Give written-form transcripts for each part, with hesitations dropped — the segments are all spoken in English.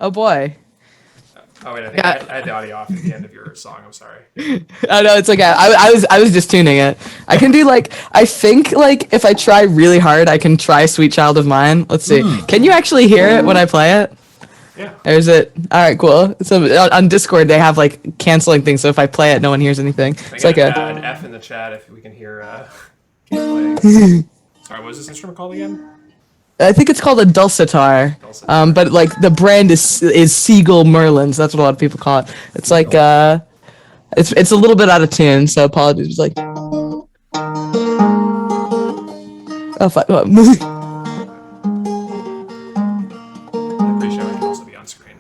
Oh boy. Oh wait, I think I had the audio off at the end of your song. I'm sorry. Oh no, it's okay. I was just tuning it. I can do I think if I try really hard, I can try Sweet Child of Mine. Let's see. Can you actually hear it when I play it? Yeah. Or is it? All right, cool. So on Discord they have canceling things, so if I play it, no one hears anything. It's like an F in the chat if we can hear playing. Sorry, what was this instrument called again? I think it's called a dulcitar. But the brand is Siegel Merlins. That's what a lot of people call it. It's it's a little bit out of tune, so apologies. It's oh fuck. I'm pretty sure it can also be on screen.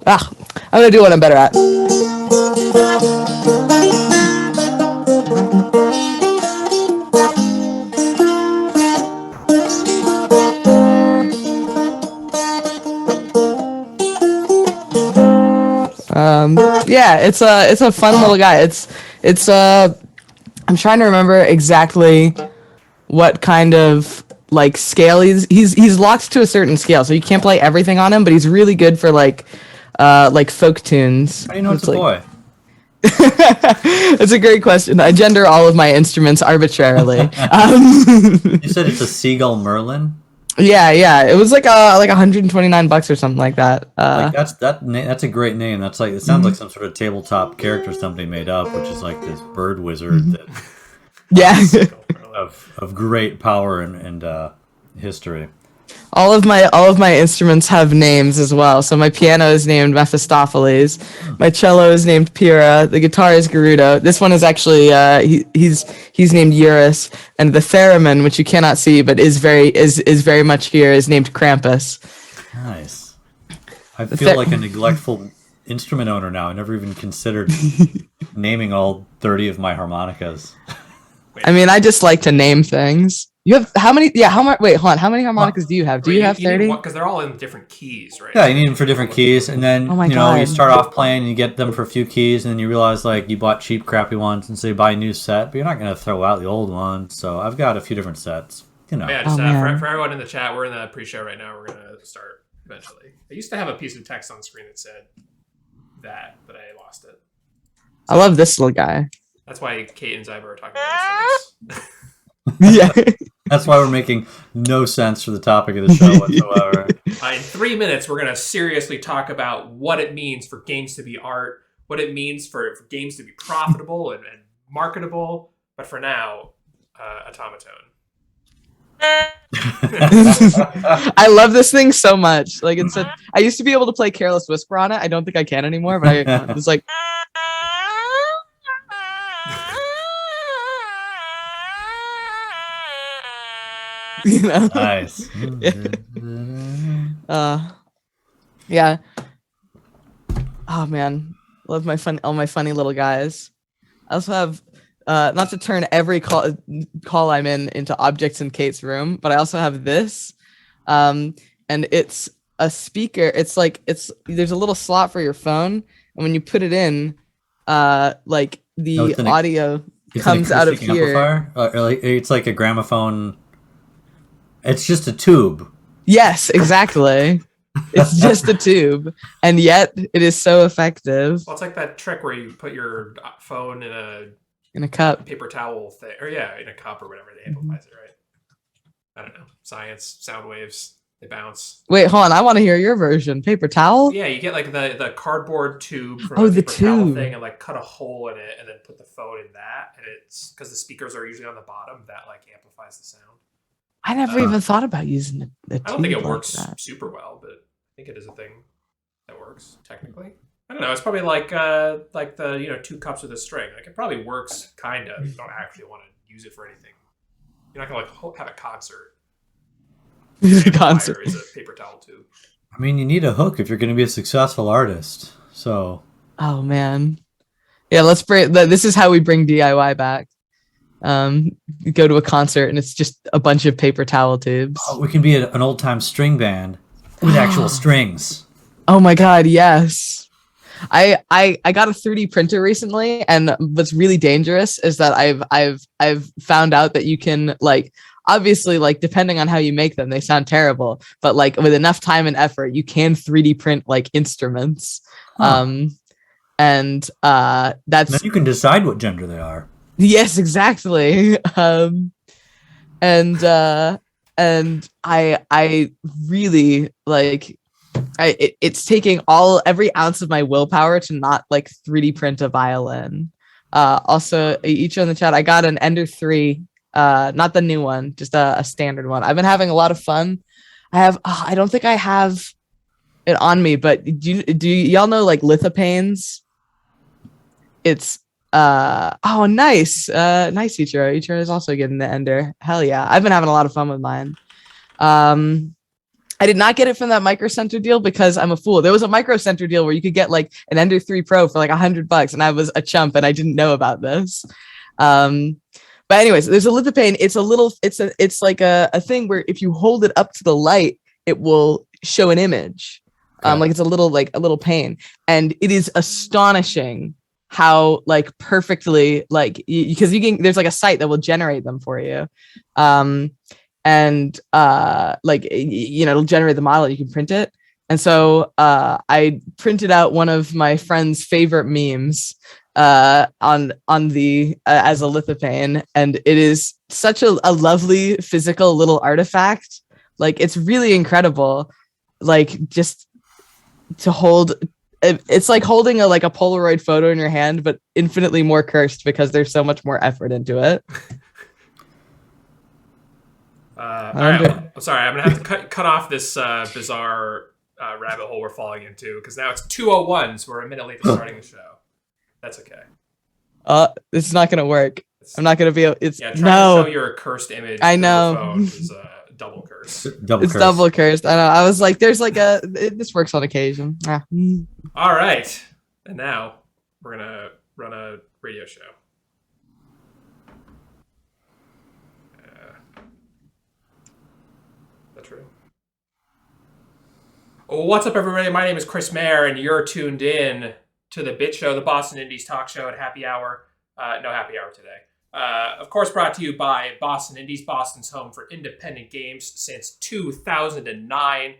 I'm gonna do what I'm better at. Yeah, it's a fun little guy. I'm trying to remember exactly what kind of scale he's locked to a certain scale, so you can't play everything on him, but he's really good for folk tunes. How do you know it's a boy? That's a great question. I gender all of my instruments arbitrarily. You said it's a Siegel Merlin? Yeah. It was like $129 or something like that. That's a great name. That's it sounds like some sort of tabletop character somebody made up, which is like this bird wizard that of great power and history. All of my instruments have names as well. So my piano is named Mephistopheles, my cello is named Pyrrha, the guitar is Gerudo. This one is actually he's named Eurus, and the theremin, which you cannot see but is very much here, is named Krampus. Nice. I feel like a neglectful instrument owner now. I never even considered naming all 30 of my harmonicas. I mean, I just like to name things. You have how many? Yeah, how much? Wait, hold on. How many harmonicas do you have? Do you have 30? Because they're all in different keys, right? Yeah, you need them for different keys, and then you start off playing, and you get them for a few keys, and then you realize you bought cheap, crappy ones, and so you buy a new set, but you're not going to throw out the old ones. So I've got a few different sets. Yeah, just, for everyone in the chat, we're in the pre-show right now. We're going to start eventually. I used to have a piece of text on the screen that said that, but I lost it. I love this little guy. That's why Kate and Ziba are talking about instruments. Yeah. That's why we're making no sense for the topic of the show whatsoever. In 3 minutes, we're going to seriously talk about what it means for games to be art, what it means for games to be profitable and marketable. But for now, automaton. I love this thing so much. I used to be able to play Careless Whisper on it. I don't think I can anymore, but it's like. Nice. Yeah. Oh man, love all my funny little guys. I also have not to turn every call I'm in into objects in Kate's room, but I also have this, and it's a speaker. It's there's a little slot for your phone, and when you put it in, the audio comes out of here. It's like a gramophone. It's just a tube. Yes, exactly. It's just a tube, and yet it is so effective. Well, it's like that trick where you put your phone in a cup, paper towel thing, or in a cup or whatever that amplifies it, right? I don't know. Science, sound waves, they bounce. Wait, hold on. I want to hear your version. Paper towel? Yeah, you get the cardboard tube from the tube thing, and cut a hole in it, and then put the phone in that, and it's because the speakers are usually on the bottom that amplifies the sound. I never even thought about using a tube. I don't think it works super well, but I think it is a thing that works technically. I don't know. It's probably like the 2 cups with a string. It probably works kind of. You don't actually want to use it for anything. You're not gonna have a concert. The concert is a paper towel tube. I mean, you need a hook if you're going to be a successful artist. So. Oh man. Yeah, let's bring. This is how we bring DIY back. You go to a concert and it's just a bunch of paper towel tubes. Oh, we can be an old-time string band with actual strings. Oh my god, yes. I got a 3D printer recently, and what's really dangerous is that I've found out that you can obviously, like, depending on how you make them, they sound terrible, but like with enough time and effort, you can 3D print like instruments. And Then that's you can decide what gender they are. yes, exactly. And I really like it's taking every ounce of my willpower to not like 3D print a violin. Also, each in the chat, I got an Ender 3, not the new one, just a standard one. I've been having a lot of fun. I don't think I have it on me, but do y'all know like lithopanes? It's oh, nice. Nice, Ichiro. Ichiro is also getting the Ender. Hell yeah. I've been having a lot of fun with mine. I did not get it from that Micro Center deal because I'm a fool. There was a Micro Center deal where you could get like an Ender 3 Pro for like $100, and I was a chump and I didn't know about this. But anyways, there's a lithopane. It's like a thing where if you hold it up to the light, it will show an image. Like it's a little pane, and it is astonishing how like perfectly like because there's like a site that will generate them for you. And like it'll generate the model, you can print it. And so I printed out one of my friend's favorite memes on the as a lithopane, and it is such a lovely physical little artifact. Like it's really incredible, like just to hold. It's like holding a Polaroid photo in your hand, but infinitely more cursed because there's so much more effort into it. All right, I'm sorry. I'm gonna have to cut off this bizarre rabbit hole we're falling into because now it's 2:01, so we're a minute late to starting the show. That's okay. It's not gonna work. I'm not gonna be able. It's trying to show your cursed image. I know. Phone is double curse. Double cursed. I know. I was like, there's like this works on occasion. All right, and now we're gonna run a radio show. True. What's up, everybody? My name is Chris Mayer, and you're tuned in to the Bit Show, the Boston Indies talk show at happy hour. No happy hour today. Of course, brought to you by Boston Indies, Boston's home for independent games since 2009.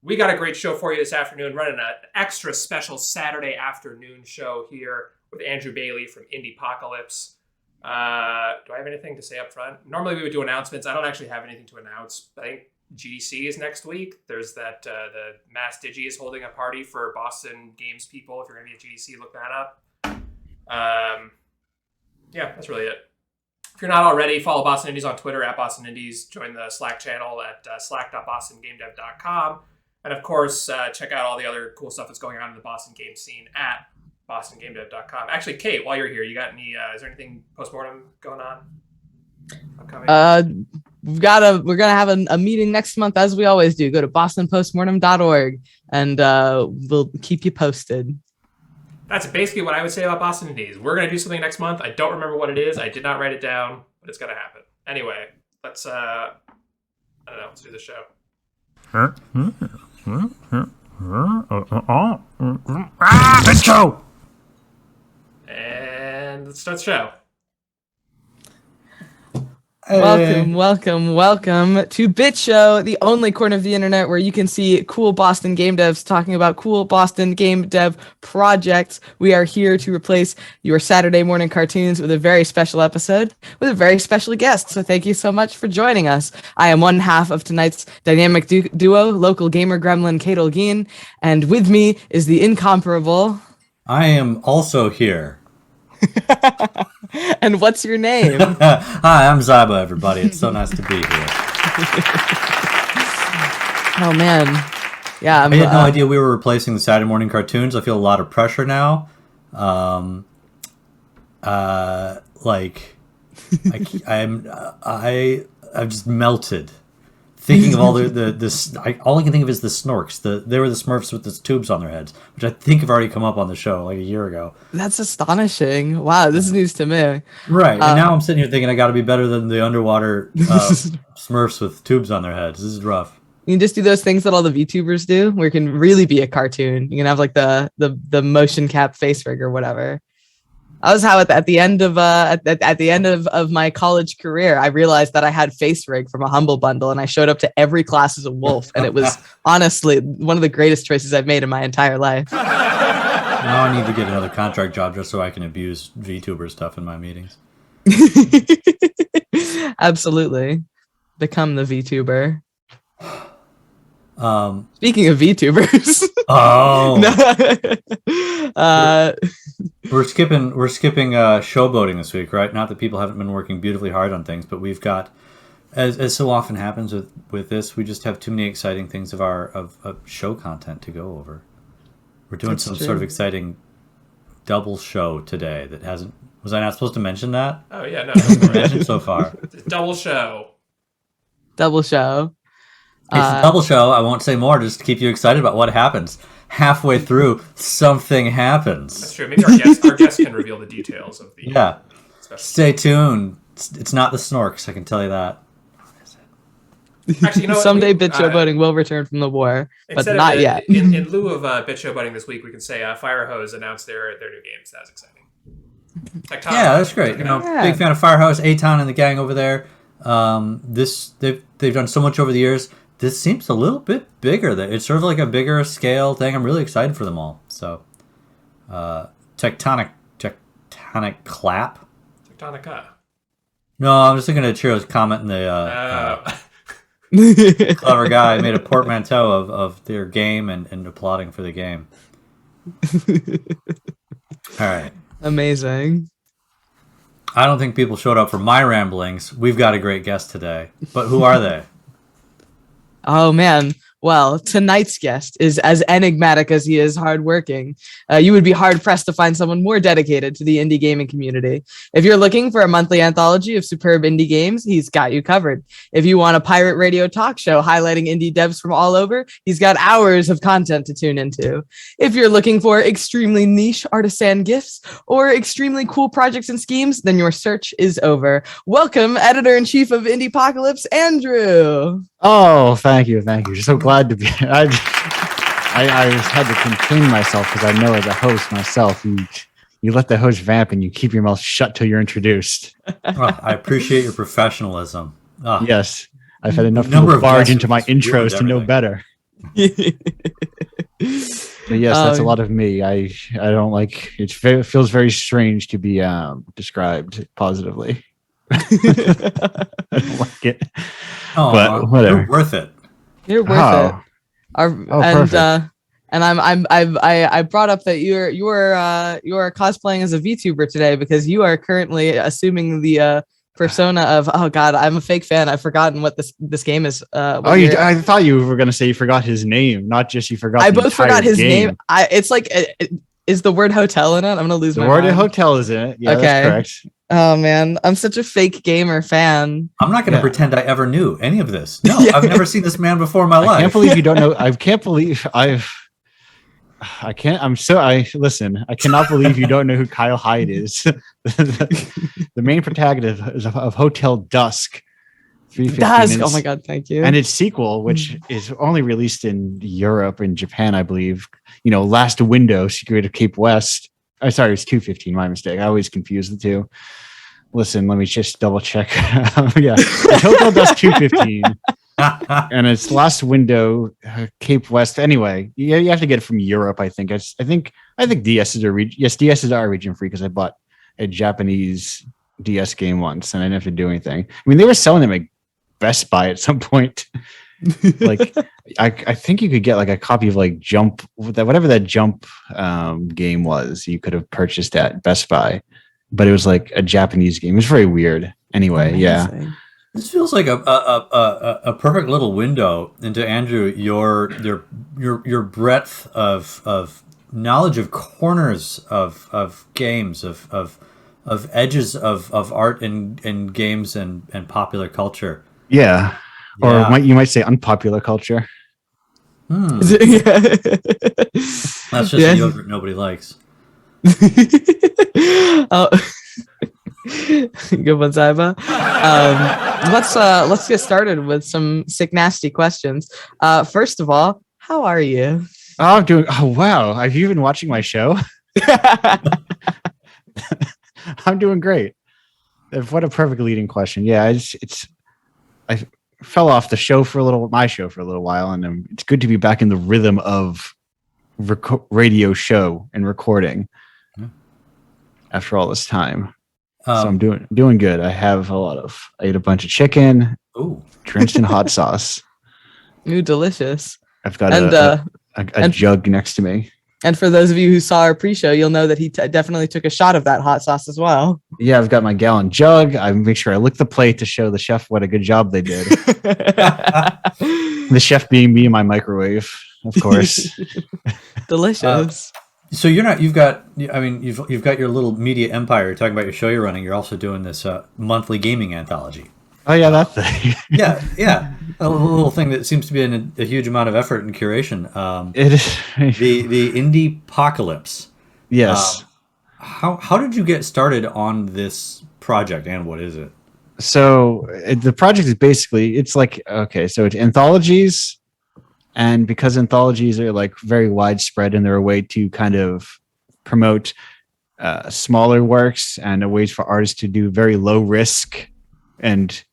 We got a great show for you this afternoon, running an extra special Saturday afternoon show here with Andrew Baillie from Indiepocalypse. Do I have anything to say up front? Normally we would do announcements. I don't actually have anything to announce. I think GDC is next week. There's that the Mass Digi is holding a party for Boston games people. If you're going to be at GDC, look that up. Yeah, that's really it. If you're not already, follow Boston Indies on Twitter at Boston Indies. Join the Slack channel at slack.bostongamedev.com. And of course, check out all the other cool stuff that's going on in the Boston game scene at bostongamedev.com. Actually, Kate, while you're here, you got any? Is there anything postmortem going on? Upcoming? We're gonna have a meeting next month, as we always do. Go to bostonpostmortem.org and we'll keep you posted. That's basically what I would say about Boston Indies. We're gonna do something next month. I don't remember what it is. I did not write it down, but it's gonna happen. Anyway, let's I don't know, let's do the show. Let's go. And let's start the show. Welcome to Bit Show, the only corner of the internet where you can see cool Boston game devs talking about cool Boston game dev projects. We are here to replace your Saturday morning cartoons with a very special episode with a very special guest. So thank you so much for joining us. I am one half of tonight's dynamic duo, local gamer gremlin Kate Olguin, and with me is the incomparable. I am also here. And what's your name? Hi, I'm Ziba, everybody. It's so nice to be here. Oh, man. Yeah, I had no idea we were replacing the Saturday morning cartoons. I feel a lot of pressure now. I've just melted. Thinking of all all I can think of is the Snorks. They were the Smurfs with the tubes on their heads, which I think have already come up on the show like a year ago. That's astonishing. Wow, this is news to me. Right, and now I'm sitting here thinking I got to be better than the underwater Smurfs with tubes on their heads. This is rough. You can just do those things that all the VTubers do, where it can really be a cartoon. You can have like the motion cap face rig or whatever. That was how at the end of at the end of my college career, I realized that I had face rig from a Humble Bundle, and I showed up to every class as a wolf, and it was honestly one of the greatest choices I've made in my entire life. Now I need to get another contract job just so I can abuse VTuber stuff in my meetings. Absolutely. Become the VTuber. Speaking of VTubers. We're skipping showboating this week, right? Not that people haven't been working beautifully hard on things, but we've got, as so often happens with this, we just have too many exciting things of show content to go over. We're doing sort of exciting double show today that hasn't. Was I not supposed to mention that? Oh yeah, no. Mentioned so far. Double show. Double show. It's a double show. I won't say more, just to keep you excited about what happens. Halfway through, something happens. That's true. Maybe our guest can reveal the details of the. Yeah. Stay tuned. It's not the Snorks, I can tell you that. Actually, you know what? Someday bitch showboating will return from the war, but not yet. In lieu of bitch showboating this week, we can say Firehose announced their new games. That was exciting. Yeah, that's great. Big fan of Firehouse, A-Town and the gang over there. They've done so much over the years. This seems a little bit bigger. It's sort of like a bigger scale thing. I'm really excited for them all. So, Tectonic Clap. Tectonica. No, I'm just looking at Chiro's comment in the clever guy made a portmanteau of their game and applauding for the game. All right. Amazing. I don't think people showed up for my ramblings. We've got a great guest today. But who are they? Oh, man. Well, tonight's guest is as enigmatic as he is hardworking. You would be hard-pressed to find someone more dedicated to the indie gaming community. If you're looking for a monthly anthology of superb indie games, he's got you covered. If you want a pirate radio talk show highlighting indie devs from all over, he's got hours of content to tune into. If you're looking for extremely niche artisan gifts or extremely cool projects and schemes, then your search is over. Welcome, Editor-in-Chief of Indiepocalypse, Andrew. Oh, thank you. So glad to be. I had to contain myself because I know as a host myself, you let the host vamp and you keep your mouth shut till you're introduced. I appreciate your professionalism. Yes, I've had enough people barge into my intros to know better. But yes, that's a lot of me. I don't like it. Feels very strange to be described positively. I don't like it. Oh, but whatever. You're worth it. You're worth it. And I brought up that you are cosplaying as a VTuber today because you are currently assuming the persona of, oh god, I'm a fake fan. I've forgotten what this game is. I thought you were gonna say you forgot his name, not just you forgot. I both forgot his name. It's like, is the word hotel in it? I'm gonna lose my mind. The word hotel is in it. Yeah, okay. That's correct. Oh man, I'm such a fake gamer fan. I'm not going to pretend I ever knew any of this. No, I've never seen this man before in my life. I can't believe you don't know. I can't believe I cannot believe you don't know who Kyle Hyde is. the main protagonist of Hotel Dusk. Dusk. Oh my god, thank you. And its sequel, which is only released in Europe and Japan, I believe. Last Window, Secret of Cape West. Oh, sorry, it's 2:15. My mistake. I always confuse the two. Listen, let me just double check. Yeah, it's Hotel Dusk 2:15, and it's Last Window, Cape West. Anyway, you have to get it from Europe. I think. I think DS is a region. Yes, DS is our region free because I bought a Japanese DS game once, and I didn't have to do anything. I mean, they were selling them at Best Buy at some point. Like I think you could get like a copy of like Jump, whatever that Jump game was, you could have purchased at Best Buy, but it was like a Japanese game. It was very weird. Anyway, amazing. Yeah. This feels like a perfect little window into Andrew, your breadth of knowledge of corners of games, of edges of art and games and popular culture. Yeah. Or you might say unpopular culture. That's just a yogurt nobody likes. Oh. Good one, Ziba. Let's get started with some sick, nasty questions. First of all, how are you? Oh, I'm doing. Oh, wow. Have you been watching my show? I'm doing great. What a perfect leading question. Yeah, I fell off my show for a little while, and it's good to be back in the rhythm of radio show and recording after all this time. So I'm doing good. I ate a bunch of chicken, drenched in hot sauce. Ooh, delicious. I've got a jug next to me. And for those of you who saw our pre-show, you'll know that he definitely took a shot of that hot sauce as well. Yeah, I've got my gallon jug. I make sure I lick the plate to show the chef what a good job they did. The chef being me in my microwave, of course. Delicious. So you've got your little media empire. You're talking about your show you're running. You're also doing this monthly gaming anthology. Oh yeah, that thing. yeah, a little thing that seems to be in a huge amount of effort and curation. It is the Indiepocalypse. Yes. How did you get started on this project, and what is it? So the project is basically it's anthologies, and because anthologies are like very widespread and they're a way to kind of promote smaller works and a ways for artists to do very low risk and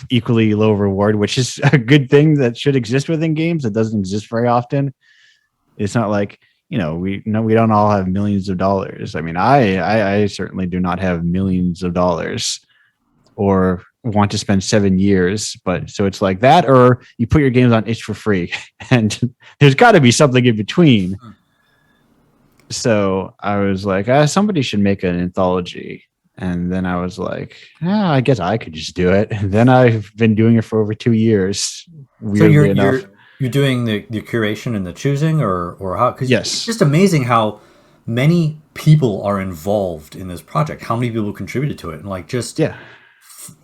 equally low reward, which is a good thing that should exist within games. That doesn't exist very often. It's not like, we don't all have millions of dollars. I mean, I certainly do not have millions of dollars or want to spend 7 years, but so it's like that, or you put your games on itch for free and there's got to be something in between. So I was like, somebody should make an anthology. And then I was like, I guess I could just do it. And then I've been doing it for over 2 years. Weirdly enough. You're doing the curation and the choosing, or how? Because yes, it's just amazing how many people are involved in this project. How many people contributed to it, and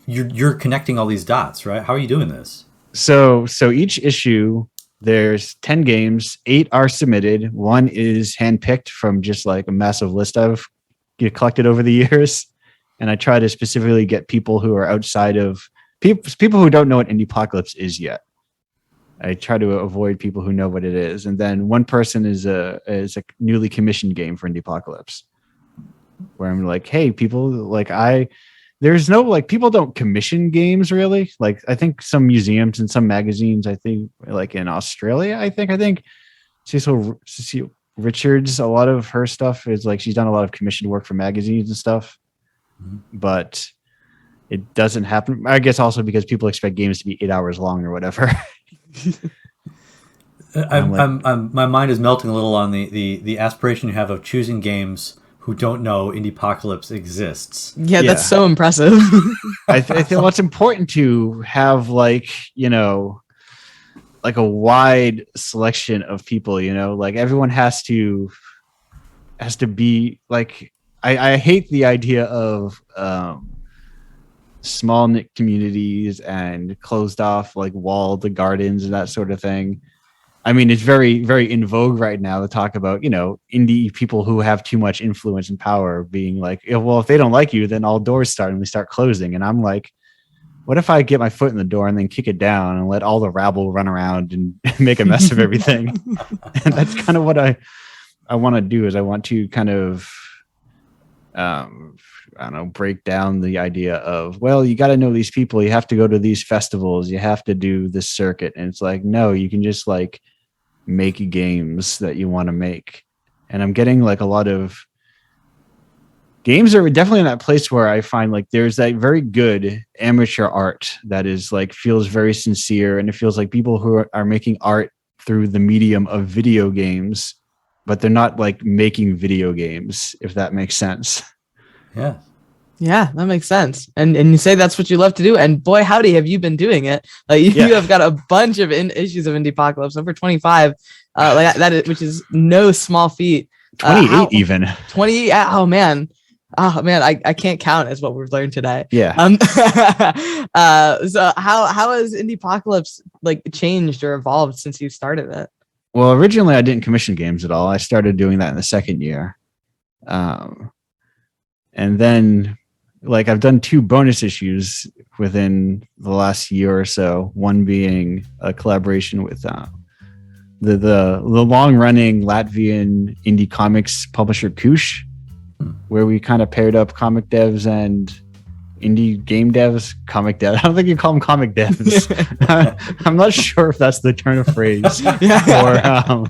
you're connecting all these dots, right? How are you doing this? So each issue, there's 10 games. 8 are submitted. 1 is handpicked from just like a massive list I've collected over the years. And I try to specifically get people who are outside of people who don't know what Indiepocalypse is yet. I try to avoid people who know what it is. And then one person is a newly commissioned game for Indiepocalypse, where I'm like, hey, people, there's no people don't commission games really. Like I think some museums and some magazines, I think like in Australia, I think Cecil Richards, a lot of her stuff is like she's done a lot of commissioned work for magazines and stuff. But it doesn't happen, I guess, also because people expect games to be 8 hours long or whatever. My mind is melting a little on the aspiration you have of choosing games who don't know Indiepocalypse exists. Yeah, that's so impressive. I feel it's important to have like a wide selection of people, like everyone has to be like, I hate the idea of small knit communities and closed off like walled gardens and that sort of thing. I mean, it's very, very in vogue right now to talk about, indie people who have too much influence and power being like, well, if they don't like you, then all doors start closing. And I'm like, what if I get my foot in the door and then kick it down and let all the rabble run around and make a mess of everything? And that's kind of what I want to do, is I want to kind of, break down the idea of, well, you got to know these people. You have to go to these festivals. You have to do this circuit. And it's like, no, you can just like make games that you want to make. And I'm getting like a lot of games are definitely in that place where I find like there's that very good amateur art that is like feels very sincere, and it feels like people who are making art through the medium of video games, but they're not like making video games, if that makes sense. Yeah. Yeah, that makes sense. And you say that's what you love to do. And boy, howdy, have you been doing it? Like you have got a bunch of issues of Indiepocalypse, over 25, which is no small feat. 28 even. 28. Oh man, I can't count, is what we've learned today. Yeah. So how has Indiepocalypse like changed or evolved since you started it? Well, originally I didn't commission games at all. I started doing that in the second year. And then like I've done 2 bonus issues within the last year or so, one being a collaboration with the long running Latvian indie comics publisher Kush, where we kind of paired up comic devs and indie game devs. Comic devs. I don't think you call them comic devs. I'm not sure if that's the turn of phrase for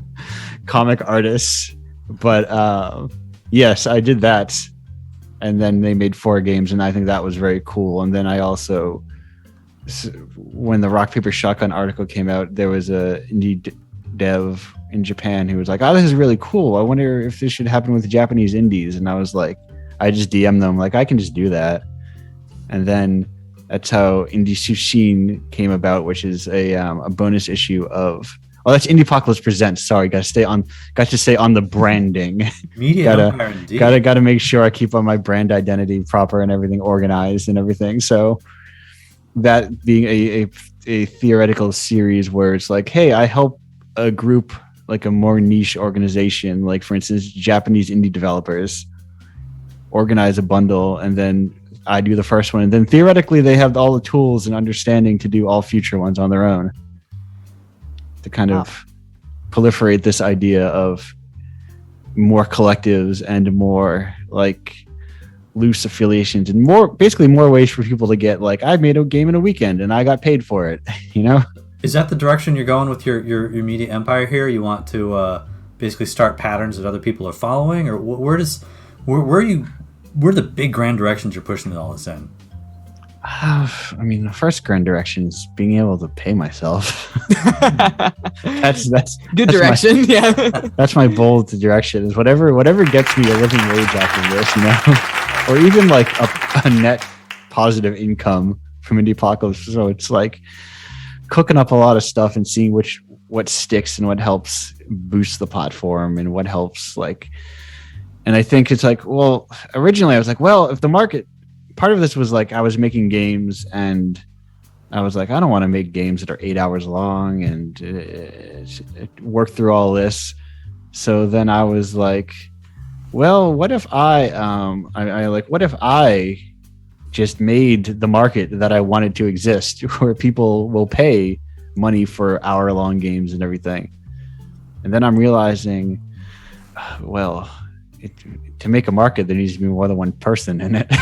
comic artists, but yes, I did that. And then they made 4 games, and I think that was very cool. And then I also, when the Rock Paper Shotgun article came out, there was a indie dev in Japan who was like, "Oh, this is really cool. I wonder if this should happen with Japanese indies." And I was like, I just DM'd them like, I can just do that. And then that's how Indie Sushin came about, which is a bonus issue of. Oh, that's Indiepocalypse Presents. Sorry, got to stay on the branding. Media empire, indeed. Gotta make sure I keep on my brand identity proper and everything organized and everything. So that being a theoretical series where it's like, hey, I help a group, like a more niche organization, like for instance, Japanese indie developers, organize a bundle, and then I do the first one, and then theoretically they have all the tools and understanding to do all future ones on their own, to kind of proliferate this idea of more collectives and more like loose affiliations and basically more ways for people to get like, I made a game in a weekend and I got paid for it, you know? Is that the direction you're going with your media empire here? You want to basically start patterns that other people are following, or where are the big grand directions you're pushing all this in? I mean, the first grand direction is being able to pay myself. that's good direction. Yeah, that's my bold direction. Is whatever gets me a living wage after this, you know, or even like a net positive income from Indiepocalypse. So it's like cooking up a lot of stuff and seeing what sticks and what helps boost the platform and what helps like. And I think it's like, well, originally I was like, well, if the market. Part of this was like I was making games and I was like, I don't want to make games that are 8 hours long and work through all this. So then I was like, well, what if what if I just made the market that I wanted to exist, where people will pay money for hour-long games and everything. And then I'm realizing, well, to make a market, there needs to be more than one person in it.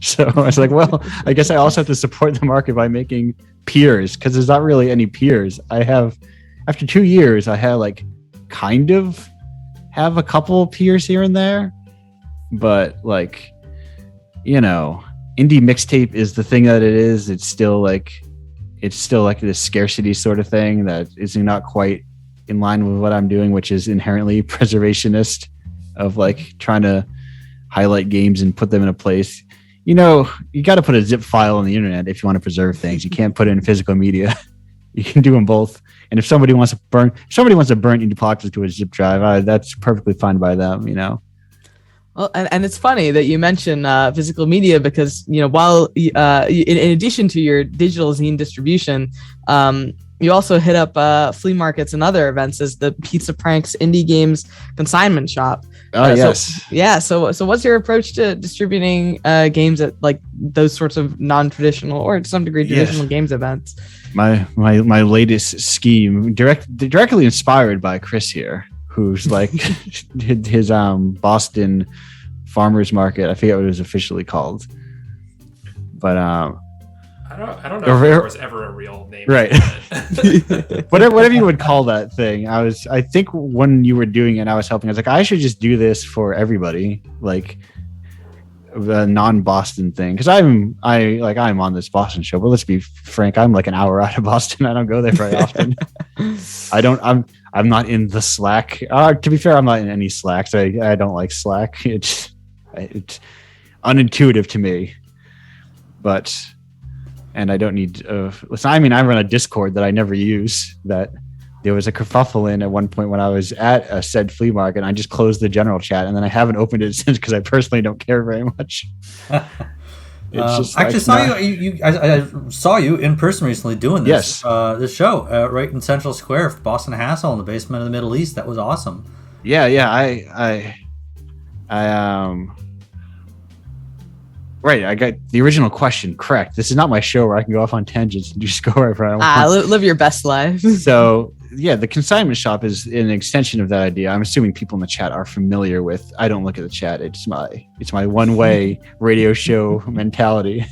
So I was like, well, I guess I also have to support the market by making peers, because there's not really any peers. After 2 years, I had like kind of have a couple peers here and there, but like, you know, indie mixtape is the thing that it is. It's still like this scarcity sort of thing that is not quite in line with what I'm doing, which is inherently preservationist, of like trying to highlight games and put them in a place. You know, you got to put a zip file on the internet if you want to preserve things. You can't put it in physical media. You can do them both. And if somebody wants to burn Indiepocalypse to a zip drive, that's perfectly fine by them, you know. Well, and it's funny that you mention physical media, because, you know, while in addition to your digital zine distribution, you also hit up flea markets and other events as the Pizza Pranks Indie Games Consignment Shop. Oh, yes. So what's your approach to distributing games at like those sorts of non-traditional or to some degree traditional games events? My latest scheme, directly inspired by Chris here, who's like his Boston Farmers Market. I forget what it was officially called, but I don't know if there was ever a real name. Right. whatever you would call that thing. I think when you were doing it, I was helping. I was like, I should just do this for everybody, like the non-Boston thing, because I'm on this Boston show. But let's be frank, I'm like an hour out of Boston. I don't go there very often. I'm not in the Slack. To be fair, I'm not in any Slacks. I don't like Slack. It's unintuitive to me. And I don't need listen, I mean, I run a Discord that I never use, that there was a kerfuffle in at one point when I was at a said flea market, and I just closed the general chat, and then I haven't opened it since because I personally don't care very much. I saw you in person recently doing this. Yes. This show right in Central Square, Boston Hassle, in the basement of the Middle East. That was awesome. Yeah. Right, I got the original question correct. This is not my show where I can go off on tangents and just go wherever I want. Live your best life. So the consignment shop is an extension of that idea. I'm assuming people in the chat are familiar with. I don't look at the chat. It's my one way radio show mentality.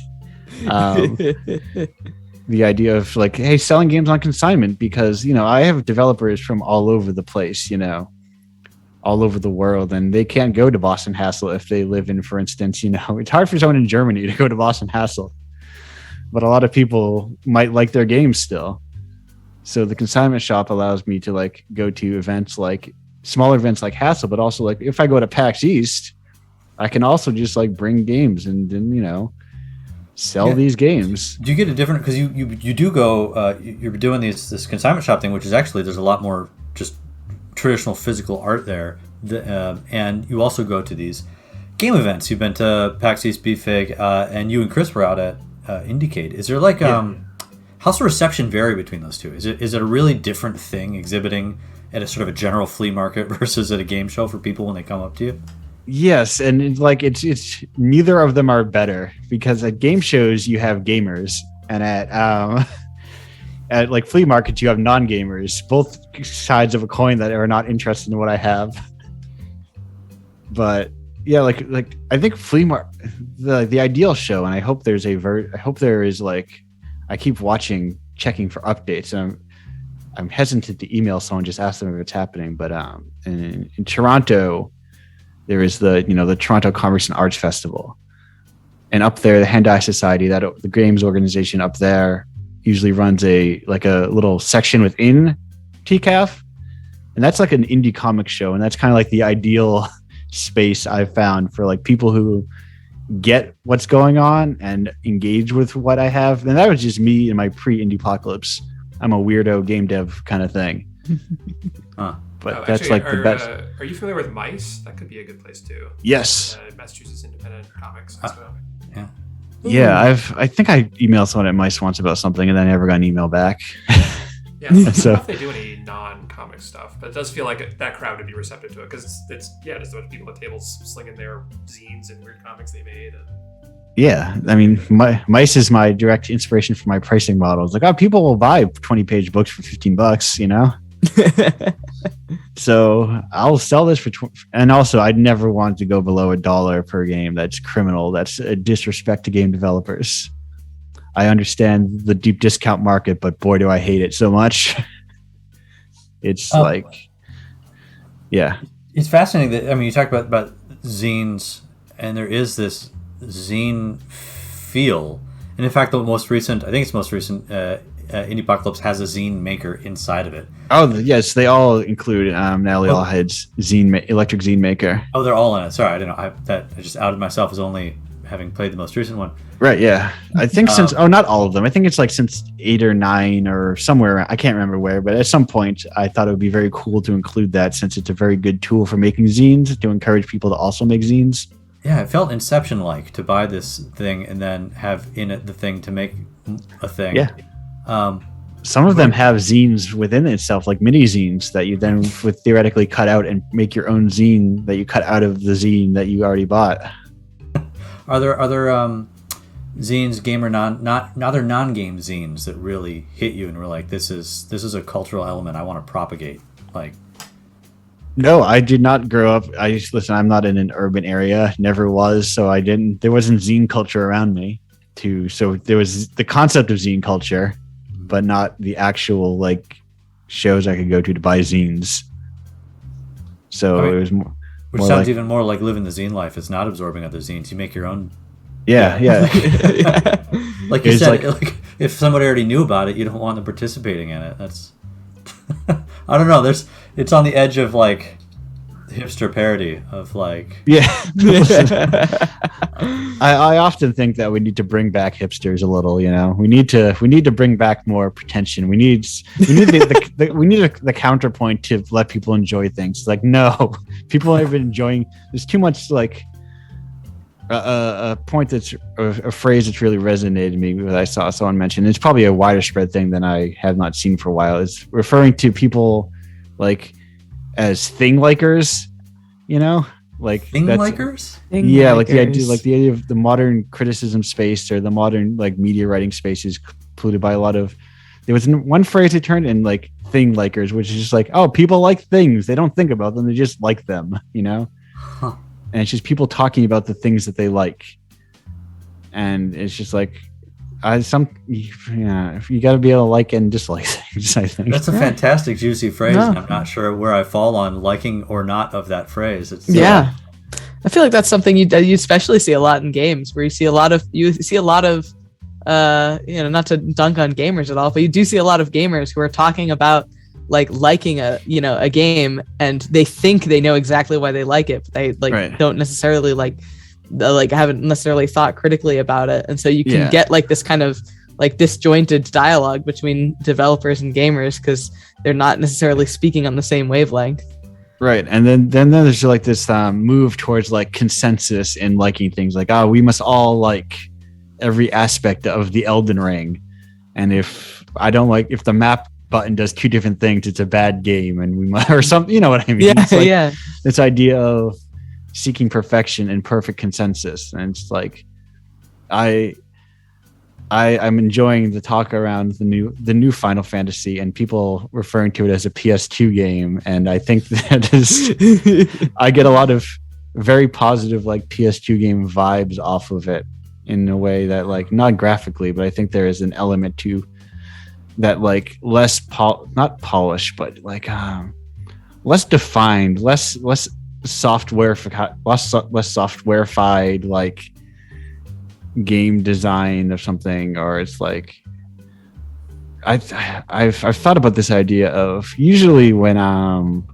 The idea of like, hey, selling games on consignment, because I have developers from all over the place, all over the world, and they can't go to Boston Hassel if they live in, for instance, it's hard for someone in Germany to go to Boston Hassel, but a lot of people might like their games still. So the consignment shop allows me to like go to events, like smaller events like Hassel, but also like if I go to PAX East, I can also just like bring games and then sell these games. Do you get a different, because you do go you're doing this consignment shop thing, which is actually, there's a lot more just traditional physical art there, and you also go to these game events. You've been to PAX East, BFIG, and you and Chris were out at Indiecade. Is there like how's the reception vary between those two? Is it a really different thing exhibiting at a sort of a general flea market versus at a game show for people when they come up to you? Yes, and it's neither of them are better, because at game shows you have gamers, and at like flea markets you have non-gamers, both sides of a coin that are not interested in what I have. But yeah, like I think flea market, the ideal show, and I hope there is like, I keep checking for updates, and I'm hesitant to email someone, just ask them if it's happening. But in Toronto, there is the Toronto Commerce and Arts Festival, and up there, the Hand-Eye Society, the games organization up there, usually runs a little section within TCAF, and that's like an indie comic show, and that's kind of like the ideal space I've found for like people who get what's going on and engage with what I have. And that was just me in my pre-Indiepocalypse. I'm a weirdo game dev kind of thing. But that's actually, like the best. Are you familiar with Mice? That could be a good place too. Yes. Massachusetts Independent Comics. Yeah. Yeah, I think I emailed someone at Mice once about something, and then I never got an email back. Yeah, I don't know if they do any non-comic stuff, but it does feel like that crowd would be receptive to it, because it's just a bunch of people at tables slinging their zines and weird comics they made. Yeah, I mean, Mice is my direct inspiration for my pricing models. Like, people will buy 20-page books for $15, So I'll sell this for and also I'd never want to go below $1 per game. That's criminal. That's a disrespect to game developers. I understand the deep discount market, but boy, do I hate it so much. It's It's fascinating that, you talk about zines, and there is this zine feel. And in fact, I think it's most recent, Indiepocalypse has a zine maker inside of it. Oh, yes, they all include Natalie Allhead's electric zine maker. Oh, they're all in it. Sorry, I didn't know. I just outed myself as only having played the most recent one. Right, yeah. I think not all of them. I think it's like since 8 or 9 or somewhere. I can't remember where, but at some point I thought it would be very cool to include that, since it's a very good tool for making zines, to encourage people to also make zines. Yeah, it felt Inception-like to buy this thing and then have in it the thing to make a thing. Yeah. Some of them have zines within itself, like mini zines that you then would theoretically cut out and make your own zine that you cut out of the zine that you already bought. Are there other zines, game or other non-game zines that really hit you and were like, this is a cultural element I want to propagate? Like, no, I did not grow up. I'm not in an urban area, never was, so there wasn't zine culture around me. So there was the concept of zine culture, but not the actual like shows I could go to buy zines. So it was more. Which sounds like, even more like living the zine life. It's not absorbing other zines. You make your own. Yeah. Like you said, like if somebody already knew about it, you don't want them participating in it. That's. I don't know. It's on the edge of like hipster parody of like. Yeah. I often think that we need to bring back hipsters a little. We need to bring back more pretension. We need the counterpoint to let people enjoy things. Like, no, people have been enjoying. There's too much like a point that's a phrase that's really resonated with me that I saw someone mention. It's probably a wider spread thing than I have not seen for a while. It's referring to people like as thing likers, like thing likers. Yeah, like the idea of the modern criticism space or the modern like media writing space is polluted by a lot of. There was one phrase it turned in like thing likers, which is just like, oh, people like things. They don't think about them. They just like them, you know? Huh. And it's just people talking about the things that they like. And it's just like, if you got to be able to like and dislike things, I think. That's a fantastic, juicy phrase. No. And I'm not sure where I fall on liking or not of that phrase. It's, Yeah. I feel like that's something you especially see a lot in games, where you see a lot of not to dunk on gamers at all, but you do see a lot of gamers who are talking about like liking a game, and they think they know exactly why they like it, but they don't necessarily haven't necessarily thought critically about it. And so you can get like this kind of like disjointed dialogue between developers and gamers because they're not necessarily speaking on the same wavelength. Right. And then there's like this move towards like consensus in liking things, like, oh, we must all like every aspect of the Elden Ring. And if the map button does two different things, it's a bad game, and we might, or something, you know what I mean? Yeah. It's like this idea of seeking perfection and perfect consensus. And it's like, I'm enjoying the talk around the new Final Fantasy and people referring to it as a PS2 game, and I think that is I get a lot of very positive like PS2 game vibes off of it, in a way that, like, not graphically, but I think there is an element to that, like less not polished, but like less defined, less software-fied like game design or something. Or it's like I've thought about this idea of, usually when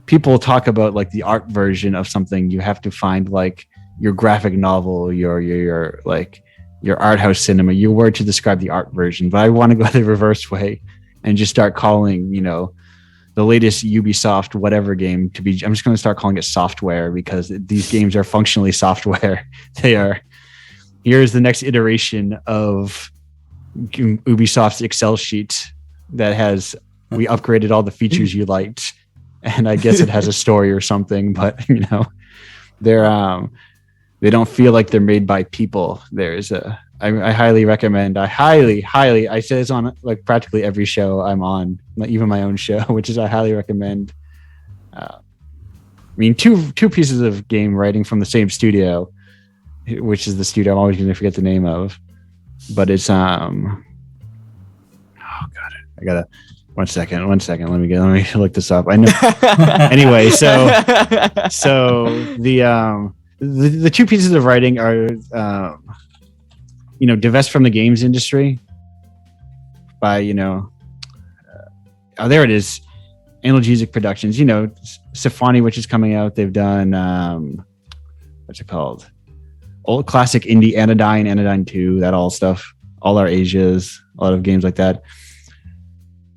people talk about like the art version of something, you have to find like your graphic novel, your like your art house cinema, your word to describe the art version. But I want to go the reverse way and just start calling, the latest Ubisoft whatever game to be, I'm just going to start calling it software, because these games are functionally software. Here's the next iteration of Ubisoft's Excel sheet that has, we upgraded all the features you liked, and I guess it has a story or something, but they don't feel like they're made by people. I highly recommend, I say this on like practically every show I'm on, even my own show, which is I highly recommend. Two pieces of game writing from the same studio, which is the studio I'm always going to forget the name of, but it's I gotta one second. Let me look this up. I know. Anyway, so the two pieces of writing are divest from the games industry by there it is, Analgesic Productions, Symphony, which is coming out. They've done what's it called, old classic indie, Anodyne 2, that all stuff, all our Asias, a lot of games like that.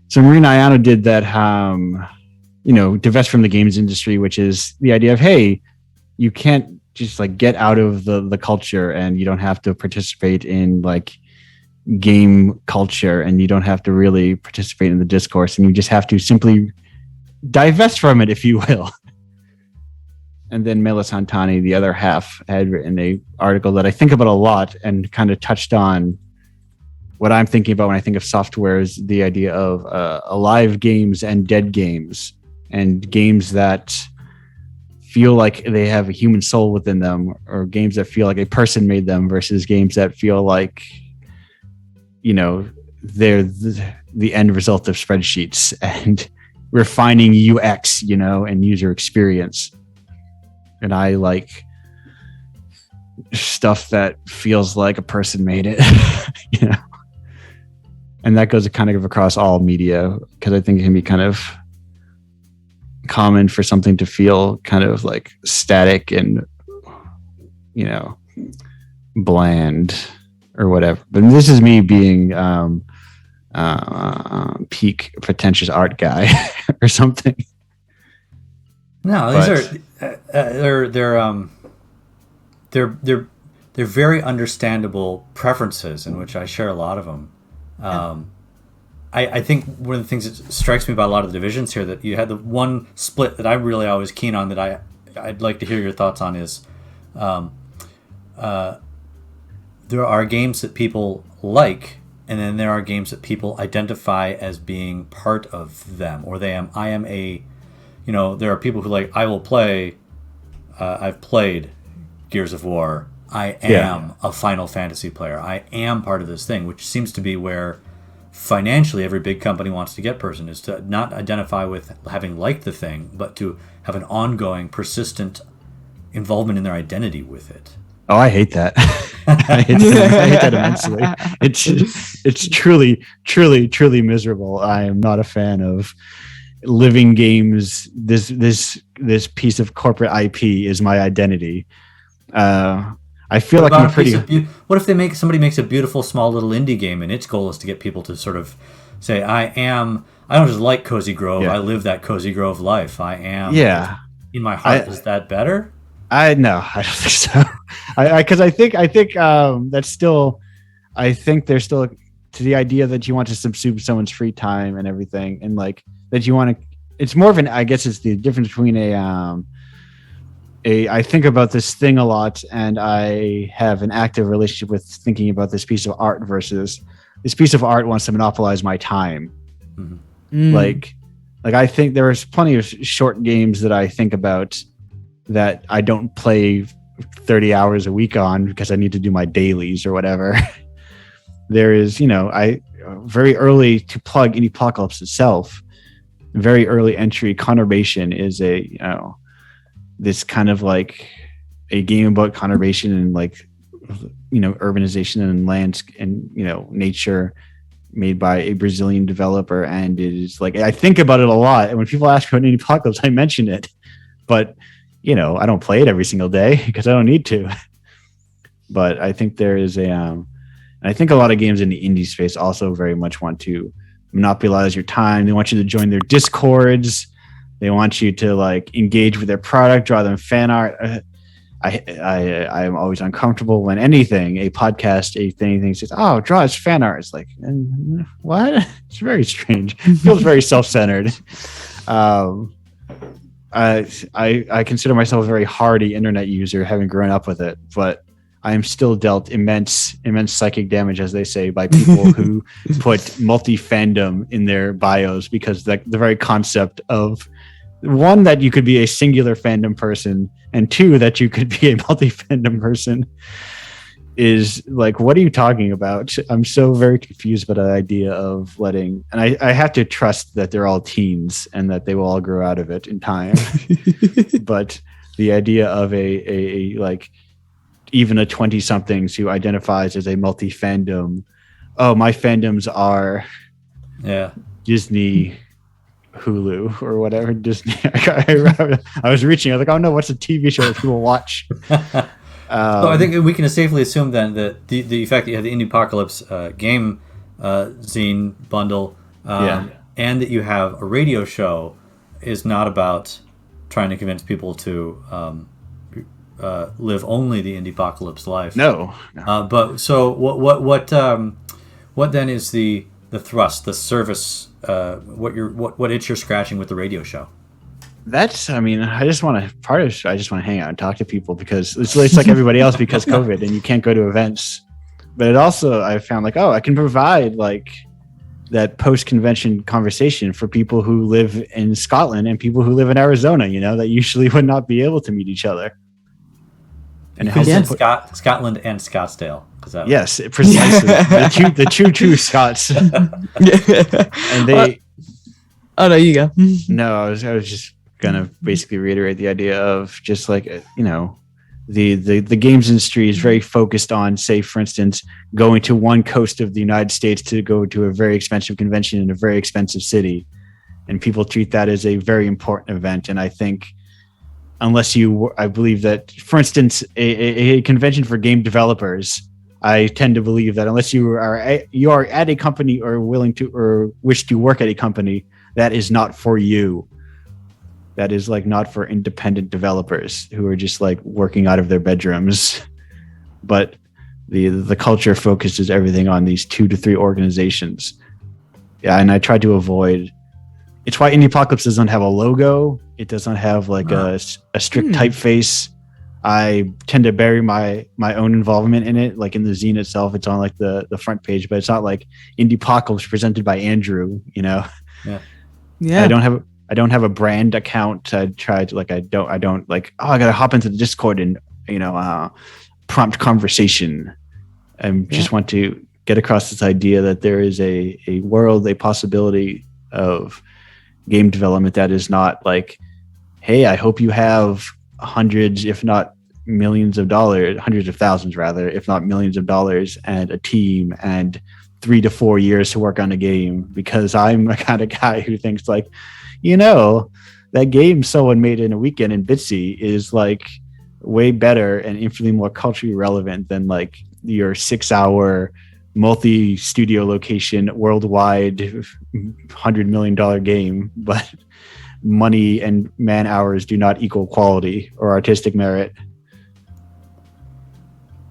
So Marina Ayano did that divest from the games industry, which is the idea of, hey, you can't just like get out of the culture, and you don't have to participate in like game culture, and you don't have to really participate in the discourse, and you just have to simply divest from it, if you will. And then Mela Santani, the other half, had written a article that I think about a lot, and kind of touched on what I'm thinking about when I think of software, is the idea of alive games and dead games, and games that feel like they have a human soul within them, or games that feel like a person made them, versus games that feel like, they're the end result of spreadsheets and refining UX, and user experience. And I like stuff that feels like a person made it, and that goes kind of across all media, because I think it can be kind of common for something to feel kind of like static and bland or whatever. But this is me being peak pretentious art guy or something. No, these they're very understandable preferences, in which I share a lot of them. I think one of the things that strikes me about a lot of the divisions here, that you had the one split that I'm really always keen on, that I'd like to hear your thoughts on, is there are games that people like and then there are games that people identify as being part of them, or I am a, there are people who like, I will play, I've played Gears of War. I am a Final Fantasy player. I am part of this thing, which seems to be where financially every big company wants to get person, is to not identify with having liked the thing, but to have an ongoing, persistent involvement in their identity with it. Oh, I hate that. I hate that immensely. It's truly, truly, truly miserable. I am not a fan of living games. This piece of corporate IP is my identity. I feel like I'm pretty. What if somebody makes a beautiful small little indie game, and its goal is to get people to sort of say, I don't just like Cozy Grove. I live that Cozy Grove life. I am. Yeah. In my heart, is that better? No, I don't think so. Because I think that's still. I think there's still to the idea that you want to subsume someone's free time and everything, and like that you want to. It's more of an. I guess it's the difference between I think about this thing a lot, and I have an active relationship with thinking about this piece of art versus this piece of art wants to monopolize my time. Mm-hmm. Like I think there's plenty of short games that I think about that I don't play 30 hours a week on because I need to do my dailies or whatever. There is, I very early to plug Indiepocalypse itself, very early entry, Conurbation is this kind of like a game about conurbation and like, urbanization and lands and, nature made by a Brazilian developer. And it is like, I think about it a lot. And when people ask about Indiepocalypse, I mention it, but I don't play it every single day because I don't need to. But I think there is I think a lot of games in the indie space also very much want to monopolize your time. They want you to join their Discords. They want you to like engage with their product, draw them fan art. I am always uncomfortable when a podcast, anything says, "Oh, draw us fan art." It's like, what? It's very strange. It feels very self-centered. I consider myself a very hardy internet user, having grown up with it, but I am still dealt immense psychic damage, as they say, by people who put multi-fandom in their bios, because the very concept of one, that you could be a singular fandom person, and two, that you could be a multi-fandom person is like, what are you talking about? I'm so very confused by the idea of letting, and I have to trust that they're all teens and that they will all grow out of it in time. But the idea of a like even a 20-somethings who identifies as a multi-fandom, oh, my fandoms are Disney, Hulu, or whatever. Disney. I was reaching. I was like, oh no, what's a TV show that people watch? So I think we can safely assume then that the fact that you have the Indiepocalypse game zine bundle, and that you have a radio show, is not about trying to convince people to live only the Indiepocalypse life. No. But so what then is the thrust, the service? What itch you're scratching with the radio show? That's, I just want to hang out and talk to people, because it's like everybody else, because COVID and you can't go to events. But it also, I found like, I can provide like that post-convention conversation for people who live in Scotland and people who live in Arizona, that usually would not be able to meet each other. And Scotland and Scottsdale. Yes, precisely. the true Scots. And they. Oh no, you go. No, I was just gonna basically reiterate the idea of just like the games industry is very focused on, say, for instance, going to one coast of the United States to go to a very expensive convention in a very expensive city, and people treat that as a very important event. And I think, I believe that, for instance, a convention for game developers, I tend to believe that unless you are at a company or willing to or wish to work at a company, that is not for you. That is like not for independent developers who are just like working out of their bedrooms. But the culture focuses everything on these 2 to 3 organizations. Yeah, and I try to avoid. It's why Indiepocalypse doesn't have a logo. It doesn't have like a strict typeface. I tend to bury my own involvement in it. Like in the zine itself, it's on like the front page, but it's not like Indiepocalypse presented by Andrew. Yeah. Yeah. I don't have a brand account. I try to I don't like, oh, I gotta hop into the Discord and prompt conversation. I just want to get across this idea that there is a world, a possibility of game development that is not like, hey, I hope you have hundreds, if not millions of dollars, hundreds of thousands rather, if not millions of dollars, and a team and 3 to 4 years to work on a game, because I'm the kind of guy who thinks like, that game someone made in a weekend in Bitsy is like way better and infinitely more culturally relevant than like your 6-hour multi-studio location worldwide $100 million game. But money and man hours do not equal quality or artistic merit.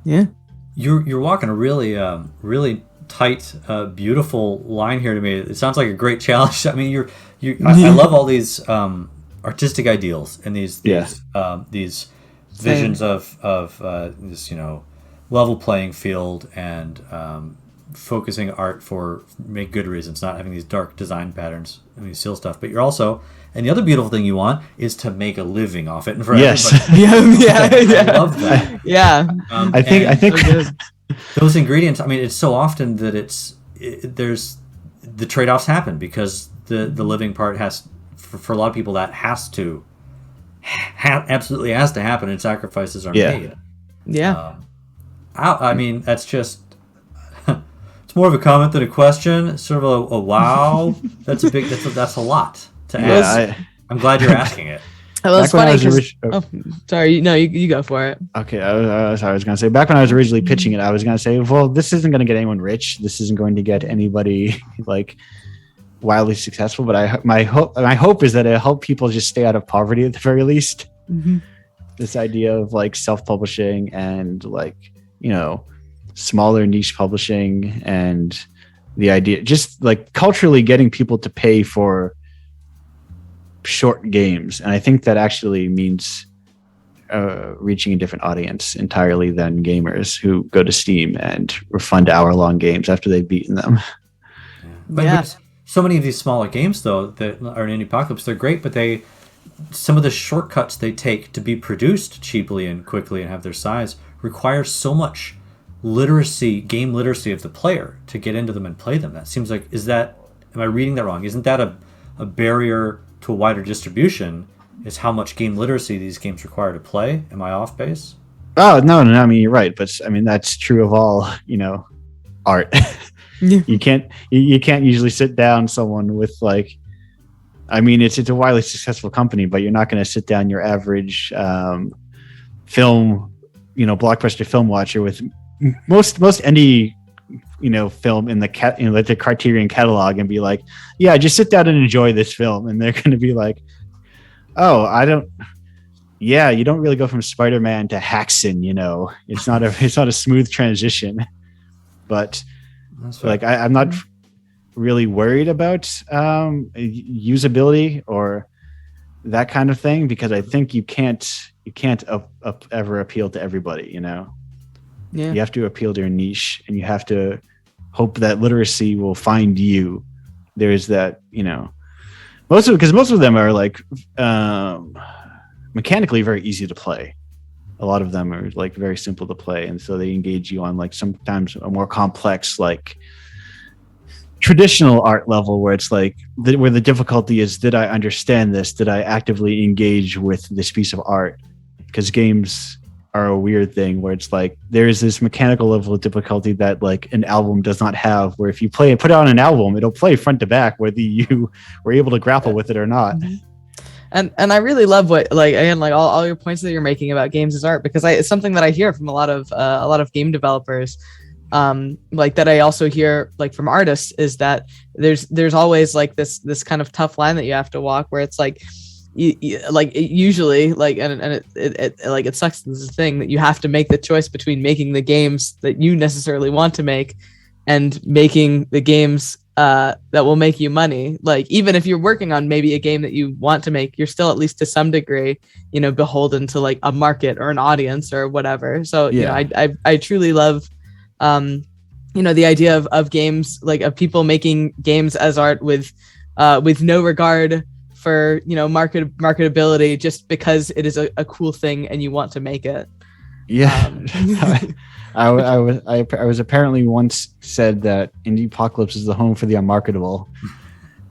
Yeah. You're walking a really really tight, beautiful line here to me. It sounds like a great challenge. I mean, I love all these artistic ideals and these visions of this level playing field and focusing art for make good reasons, not having these dark design patterns and these seal stuff. But you're also, and the other beautiful thing you want is to make a living off it. And for everybody. Yeah. I love that. Yeah. I think those ingredients. I mean, it's so often that there's the trade-offs happen because the living part has, for a lot of people, that has to absolutely has to happen, and sacrifices are made. Yeah. I mean, that's just. It's more of a comment than a question. Sort of a wow. That's a lot to ask. I'm glad you're asking it. Well, it's funny. Sorry. No, you go for it. Okay. I was going to say, back when I was originally pitching it, I was going to say, well, this isn't going to get anyone rich. This isn't going to get anybody like wildly successful. But my hope is that it'll help people just stay out of poverty at the very least. Mm-hmm. This idea of like self-publishing and like, smaller niche publishing, and the idea just like culturally getting people to pay for short games. And I think that actually means reaching a different audience entirely than gamers who go to Steam and refund hour-long games after they've beaten them. But so many of these smaller games, though, that are in Indiepocalypse, they're great, but some of the shortcuts they take to be produced cheaply and quickly and have their size require so much game literacy of the player to get into them and play them. That seems like, am I reading that wrong? Isn't that a barrier to a wider distribution, is how much game literacy these games require to play? Am I off base? Oh, no, I mean, you're right. But I mean, that's true of all, art. You can't usually sit down someone with like, I mean, it's a widely successful company, but you're not going to sit down your average film, blockbuster film watcher with most indie, film in the Criterion catalog and be like, yeah, just sit down and enjoy this film. And they're going to be like, oh, you don't really go from Spider-Man to Haxon, it's not a smooth transition. But like, I'm not really worried about usability or that kind of thing, because I think you can't ever appeal to everybody, Yeah. You have to appeal to your niche, and you have to hope that literacy will find you. There's that, most of them are like mechanically very easy to play. A lot of them are like very simple to play, and so they engage you on like sometimes a more complex, like traditional art level, where it's like where the difficulty is, did I understand this? Did I actively engage with this piece of art? Because games are a weird thing where it's like there is this mechanical level of difficulty that like an album does not have, where if you put it on an album, it'll play front to back whether you were able to grapple with it or not. And I really love what, like, again, like all your points that you're making about games as art, because it's something that I hear from a lot of game developers, like that I also hear like from artists, is that there's always like this kind of tough line that you have to walk, where it's like usually like and it like it sucks. This is the thing that you have to make the choice between making the games that you necessarily want to make and making the games that will make you money. Like even if you're working on maybe a game that you want to make, you're still at least to some degree, beholden to like a market or an audience or whatever. So I truly love the idea of games, like of people making games as art with no regard for marketability, just because it is a cool thing and you want to make it. I was apparently once said that Indiepocalypse is the home for the unmarketable,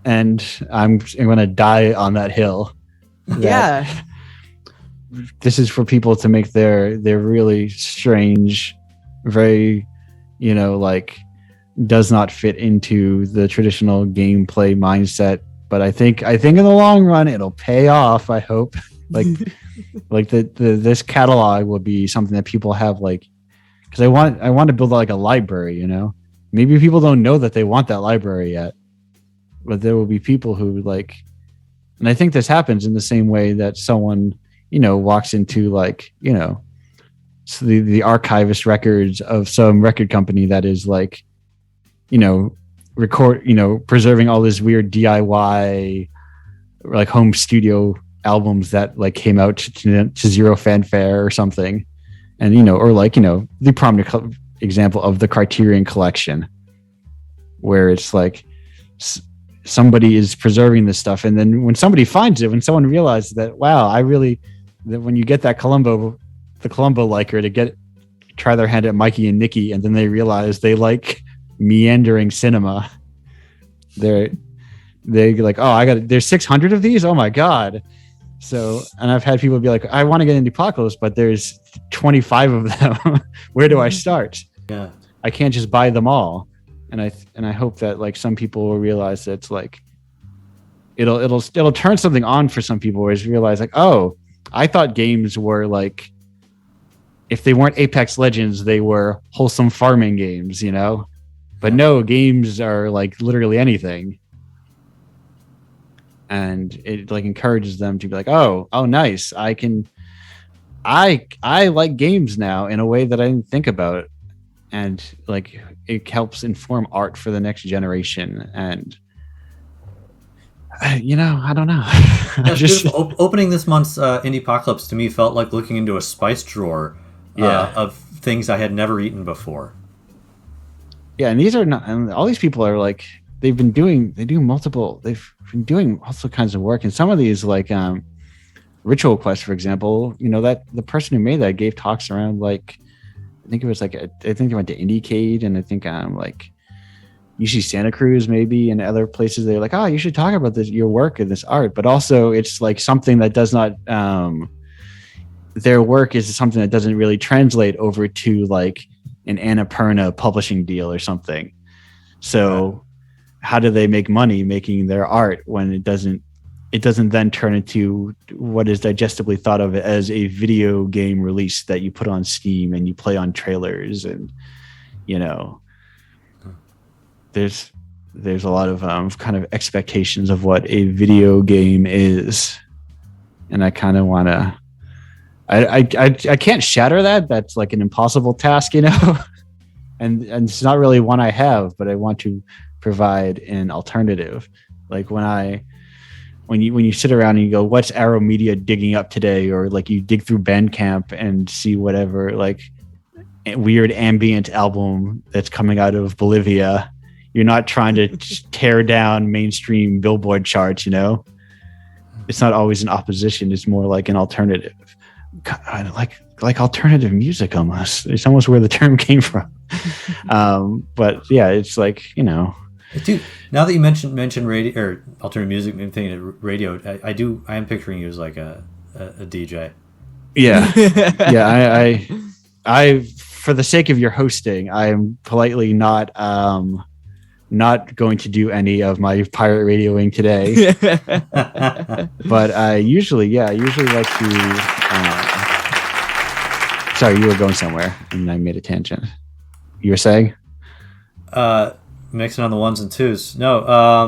and I'm going to die on that hill. This is for people to make their really strange, very, like does not fit into the traditional gameplay mindset. But I think in the long run it'll pay off. I hope. Like this catalog will be something that people have, like, because I want to build like a library. Maybe people don't know that they want that library yet, but there will be people who like, and I think this happens in the same way that someone walks into like so the archivist records of some record company that is like preserving all this weird DIY like home studio albums that like came out to zero fanfare or something, and or like the prominent example of the Criterion Collection, where it's like somebody is preserving this stuff, and then when somebody finds it, when someone realizes that, wow, that when you get the Columbo liker to try their hand at Mikey and Nikki, and then they realize they like meandering cinema, they're like, oh, there's 600 of these, oh my god. So, and I've had people be like, I want to get into Indiepocalypse, but there's 25 of them. Where do I start? Yeah, I can't just buy them all. And I hope that like some people will realize that it's like it'll turn something on for some people, where it's realize like, oh, I thought games were like, if they weren't Apex Legends, they were wholesome farming games, but no, games are like literally anything. And it like encourages them to be like, oh, nice. I like games now in a way that I didn't think about. And like, it helps inform art for the next generation. And I don't know. Just opening this month's Indiepocalypse to me felt like looking into a spice drawer of things I had never eaten before. Yeah, and and all these people are like, they've been doing all kinds of work. And some of these, like Ritual Quest, for example, that the person who made that gave talks around, like, I think it was like, I think they went to Indiecade, and I think like UC Santa Cruz maybe, and other places. They're like, oh, you should talk about your work and this art. But also it's like something that does not, their work is something that doesn't really translate over to like an Annapurna publishing deal or something. So how do they make money making their art when it doesn't then turn into what is digestibly thought of as a video game release that you put on Steam and you play on trailers? And there's a lot of kind of expectations of what a video game is, and I kind of want to I can't shatter that. That's like an impossible task, and it's not really one I have, but I want to provide an alternative. Like when you sit around and you go, what's Arrow Media digging up today? Or like you dig through Bandcamp and see whatever like weird ambient album that's coming out of Bolivia. You're not trying to tear down mainstream Billboard charts, It's not always an opposition. It's more like an alternative. Like alternative music almost. It's almost where the term came from. But yeah, it's like, Dude, now that you mentioned radio or alternative music and thing, radio, I am picturing you as like a DJ. Yeah. Yeah. I for the sake of your hosting, I am politely not going to do any of my pirate radioing today. But I usually like to sorry, you were going somewhere and I made a tangent. You were saying? Mixing on the ones and twos. No, I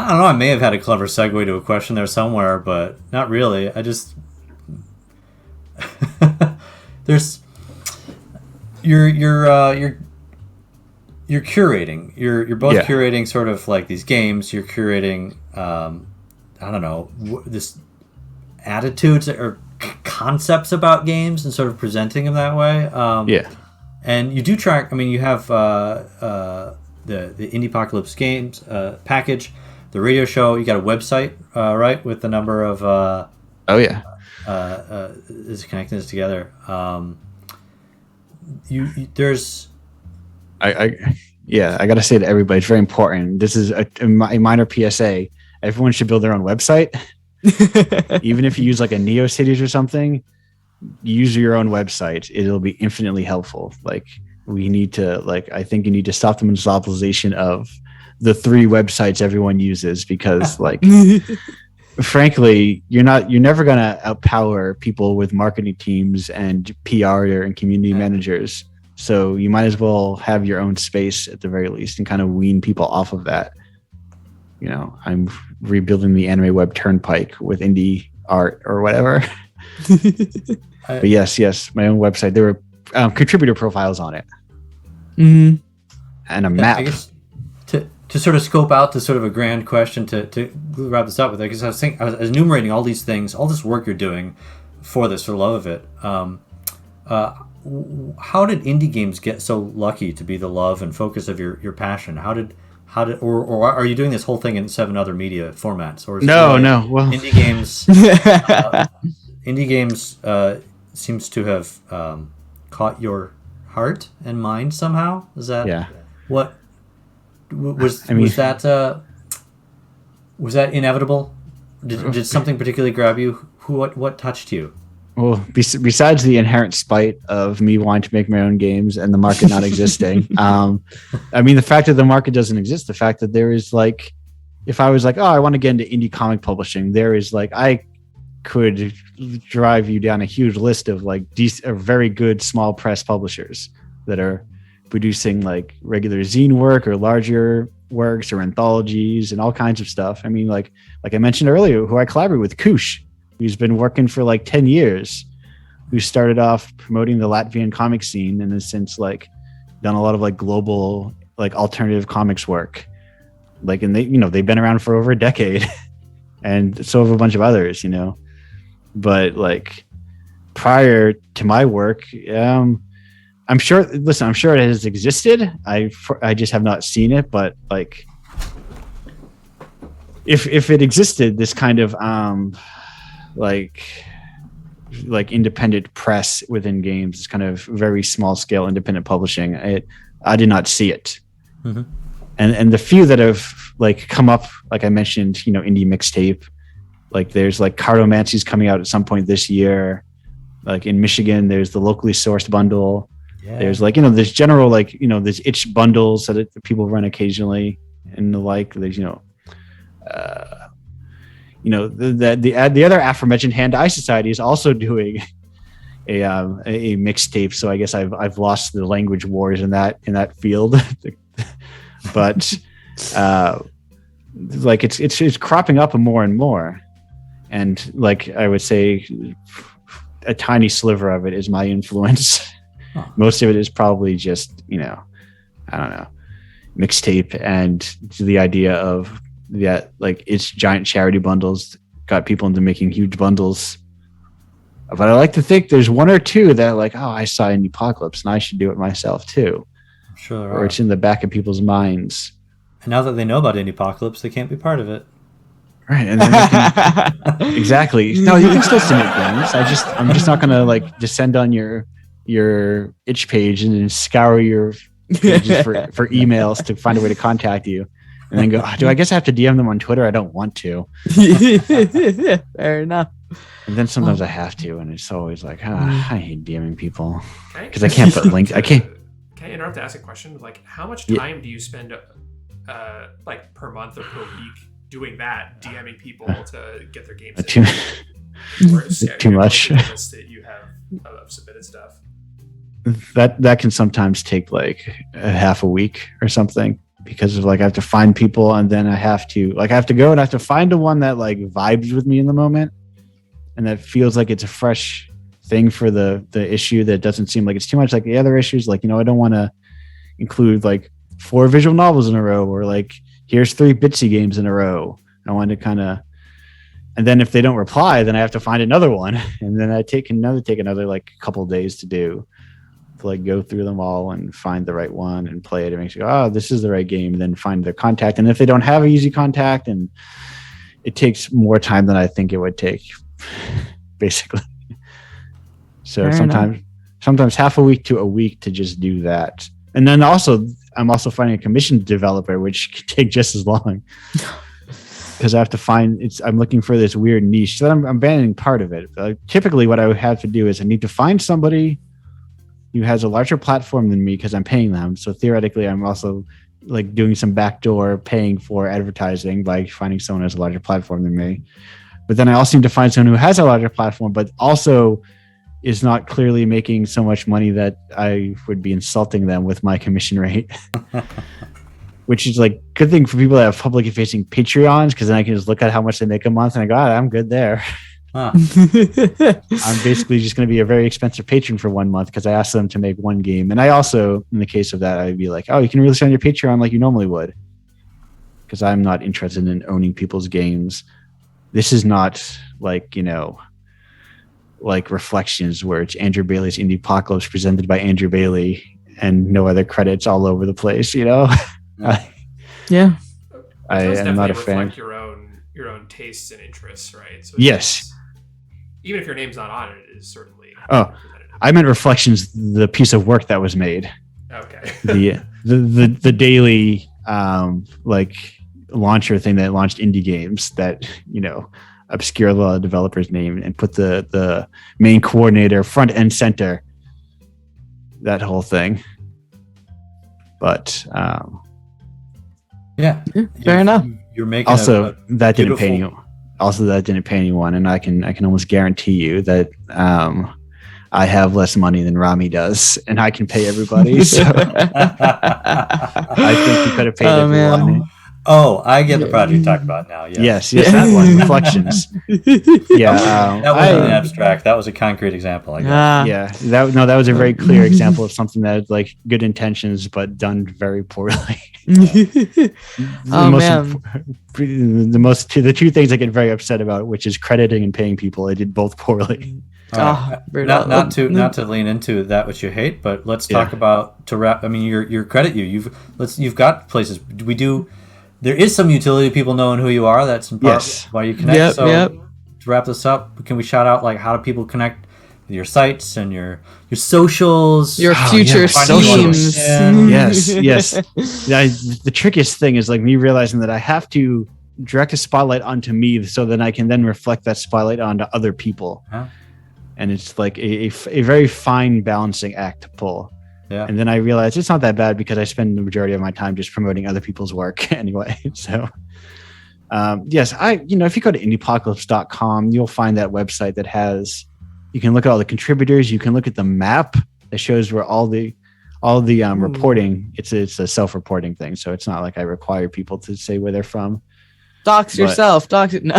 don't know. I may have had a clever segue to a question there somewhere, but not really. I just there's your you're curating. You're both Yeah. curating sort of like these games. You're curating, I don't know, this attitudes or concepts about games and sort of presenting them that way. Yeah. And you do track. I mean, you have the Indiepocalypse games package, the radio show. You got a website, right, with the number of Oh yeah. is connecting this together. There's. I gotta say to everybody, it's very important. This is a minor PSA. Everyone should build their own website. Even if you use like a NeoCities or something, use your own website. It'll be infinitely helpful. Like we need to I think you need to stop the monopolization of the 3 websites everyone uses, because like frankly, you're never gonna outpower people with marketing teams and PR and community managers. So you might as well have your own space at the very least and kind of wean people off of that. You know, I'm rebuilding the anime web turnpike with indie art or whatever. But yes, my own website. There were contributor profiles on it, and a map. I guess to sort of scope out to sort of a grand question to wrap this up with. I guess I was enumerating all these things, all this work you're doing for this, for the love of it. How did indie games get so lucky to be the love and focus of your passion? How did or are you doing this whole thing in 7 other media formats? Or is No. Well, indie games seems to have caught your heart and mind somehow. Is that what was that inevitable? Did something particularly grab you? What touched you? Well, besides the inherent spite of me wanting to make my own games and the market not existing, I mean, the fact that the market doesn't exist, the fact that there is like, if I was like, oh, I want to get into indie comic publishing, there is like, I could drive you down a huge list of like very good small press publishers that are producing like regular zine work or larger works or anthologies and all kinds of stuff. I mean, like I mentioned earlier, who I collaborate with, Kush, who's been working for like 10 years, who started off promoting the Latvian comic scene and has since like done a lot of like global like alternative comics work. Like, and they've been around for over a decade and so have a bunch of others, but like prior to my work, I'm sure it has existed. I just have not seen it, but like if it existed, this kind of like independent press within games, is kind of very small scale independent publishing. I did not see it. Mm-hmm. And the few that have like come up, like I mentioned, indie mixtape, like there's like Cartomancy's coming out at some point this year. Like in Michigan, there's the locally sourced bundle. Yeah. There's like, there's general, like, there's itch bundles that people run occasionally and the like. There's, the other aforementioned Hand-Eye Society is also doing a mixtape. So I guess I've lost the language wars in that field, but like it's cropping up more and more, and like I would say, a tiny sliver of it is my influence. Huh. Most of it is probably just I don't know, mixtape and the idea of that, like it's giant charity bundles got people into making huge bundles. But I like to think there's 1 or 2 that are like, oh, I saw Indiepocalypse and I should do it myself too. I'm sure there or are. It's in the back of people's minds. And now that they know about Indiepocalypse, they can't be part of it. Right, and then exactly. No, you can still submit games. I'm just not gonna like descend on your itch page and then scour your pages for emails to find a way to contact you. And then go, do I guess I have to DM them on Twitter? I don't want to. Fair enough. And then sometimes I have to, and it's always like, I hate DMing people because I can't put links. I can't. Can I interrupt to ask a question? Like, how much time do you spend, like per month or per week, doing that, DMing people to get their games? Too much. That you have of submitted stuff. That can sometimes take like a half a week or something. Because of like I have to find people, and then I have to go and I have to find the one that like vibes with me in the moment, and that feels like it's a fresh thing for the issue, that doesn't seem like it's too much like the other issues. Like, I don't want to include like 4 visual novels in a row, or like here's 3 Bitsy games in a row. I want to kind of, and then if they don't reply, then I have to find another one, and then I take another like couple of days to do, to like go through them all and find the right one and play it and make sure, oh, this is the right game, and then find their contact. And if they don't have an easy contact, and it takes more time than I think it would take, basically. So Fair sometimes half a week to a week to just do that. And then also, I'm also finding a commissioned developer, which can take just as long. Because I have to I'm looking for this weird niche. So I'm abandoning part of it. Typically, what I would have to do is I need to find somebody who has a larger platform than me because I'm paying them. So theoretically, I'm also like doing some backdoor paying for advertising by finding someone who has a larger platform than me. But then I also need to find someone who has a larger platform, but also is not clearly making so much money that I would be insulting them with my commission rate. Which is like good thing for people that have publicly facing Patreons, because then I can just look at how much they make a month and I go, I'm good there. Huh. I'm basically just going to be a very expensive patron for 1 month because I asked them to make one game. And I also, in the case of that, I'd be like, oh, you can release on your Patreon like you normally would. Because I'm not interested in owning people's games. This is not like, like Reflections, where it's Andrew Baillie's Indiepocalypse presented by Andrew Baillie and no other credits all over the place, Yeah. I am not a fan. Your own tastes and interests, right? So yes. Even if your name's not on it, it is certainly. Oh, I meant Reflections, the piece of work that was made. Okay. the daily like launcher thing that launched indie games that obscure the developer's name and put the main coordinator front and center. That whole thing. But yeah, fair enough. You're making also that didn't pay beautiful- anyone. Also, that didn't pay anyone, and I can almost guarantee you that I have less money than Rami does, and I can pay everybody. So I think you could have paid everyone. Man. Oh, I get the project you talked about now. Yes, that one, Reflections. Yeah, that wasn't abstract. That was a concrete example, I guess. Yeah, that was a very clear example of something that had like good intentions but done very poorly. The two things I get very upset about, which is crediting and paying people, I did both poorly. Not to lean into that which you hate, but let's talk about to wrap. I mean, your credit you've got places. There is some utility to people knowing who you are. That's in part why you connect. To wrap this up, can we shout out like how do people connect with your sites and your socials, your future schemes? Yes. The trickiest thing is like me realizing that I have to direct a spotlight onto me so that I can then reflect that spotlight onto other people. Huh? And it's like a very fine balancing act to pull. Yeah. And then I realized it's not that bad because I spend the majority of my time just promoting other people's work anyway. So, yes, if you go to indiepocalypse.com, you'll find that website that you can look at all the contributors. You can look at the map that shows where all the reporting. It's a self-reporting thing. So it's not like I require people to say where they're from. Dox yourself. No, I'm kidding.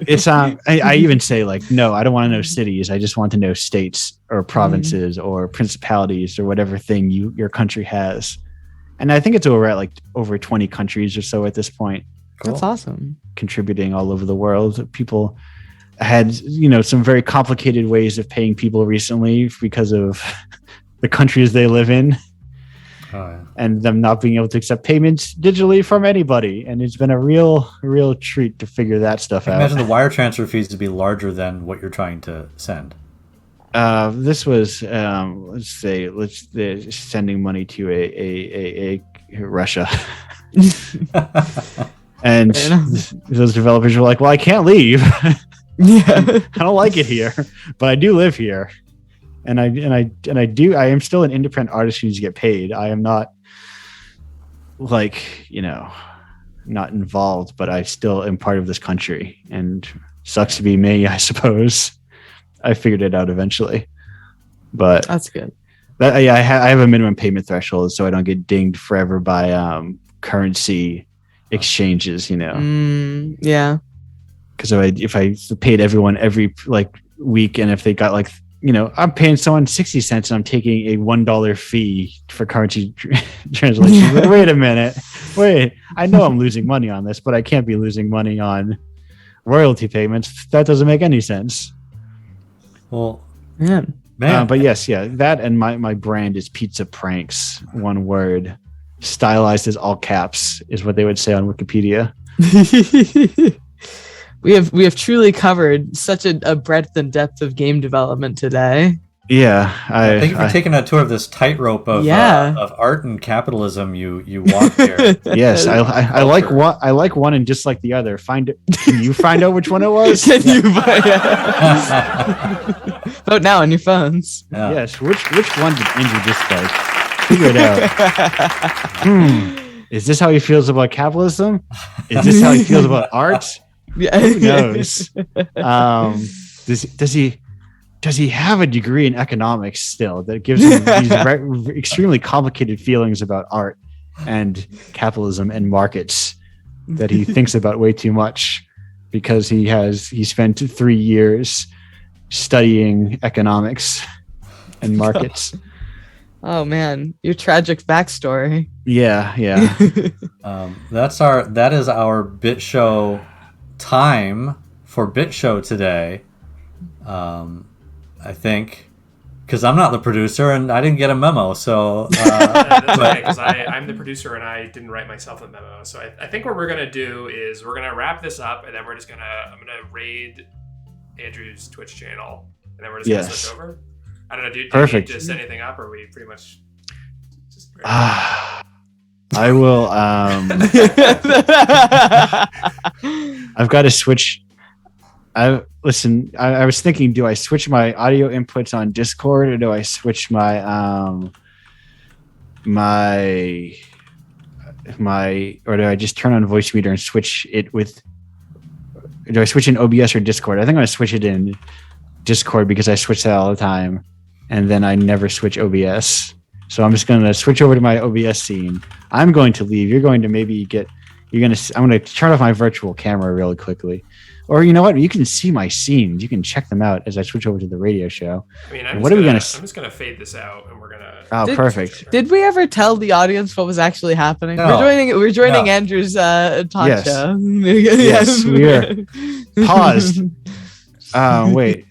It's I even say like, no, I don't want to know cities. I just want to know states or provinces or principalities or whatever thing your country has. And I think it's over 20 countries or so at this point. Cool. That's awesome. Contributing all over the world. People had, some very complicated ways of paying people recently because of the countries they live in. Oh, yeah. And them not being able to accept payments digitally from anybody. And it's been a real treat to figure that stuff out. Imagine the wire transfer fees to be larger than what you're trying to send. This was, sending money to a Russia. And those developers were like, well, I can't leave. I don't like it here, but I do live here. And I am still an independent artist who needs to get paid. I am not not involved, but I still am part of this country, and sucks to be me, I suppose. I figured it out eventually, but that's good. I have a minimum payment threshold, so I don't get dinged forever by currency exchanges, Yeah. Because if I paid everyone every week, and if they got I'm paying someone 60 cents and I'm taking a $1 fee for currency translation. But wait a minute. I know I'm losing money on this, but I can't be losing money on royalty payments. That doesn't make any sense. Well, Man. But yes, that and my brand is Pizza Pranks, one word. Stylized as all caps is what they would say on Wikipedia. We have truly covered such a breadth and depth of game development today. Yeah, thank you for taking a tour of this tightrope of art and capitalism. You walk here. Yes, I like one. I like one and dislike the other. Can you find out which one it was? Can you vote now on your phones? Yeah. Yes, which one did Andrew dislike? Figure it out. Is this how he feels about capitalism? Is this how he feels about art? Yeah. Who knows? Does he have a degree in economics still that gives him these extremely complicated feelings about art and capitalism and markets that he thinks about way too much because he spent 3 years studying economics and markets. Oh man, your tragic backstory. Yeah. That is our Bit Show time for Bit Show today. I think because I'm not the producer and I didn't get a memo, so that's okay, because I'm the producer and I didn't write myself a memo. So I think what we're gonna do is we're gonna wrap this up and then I'm gonna raid Andrew's Twitch channel and then we're just gonna switch over. I don't know, do you just set anything up or are we pretty much just I will I've got to switch. I was thinking, do I switch my audio inputs on Discord or do I switch my or do I just turn on Voicemeeter and switch it do I switch in OBS or Discord? I think I'm going to switch it in Discord because I switch that all the time and then I never switch OBS. So I'm just going to switch over to my OBS scene. I'm going to leave. I'm going to turn off my virtual camera really quickly. Or you know what? You can see my scenes. You can check them out as I switch over to the radio show. I mean, I'm just gonna fade this out, and we're gonna. Oh, perfect. Did we ever tell the audience what was actually happening? No. We're joining Andrew's talk show. Yes, we are. Paused. Wait.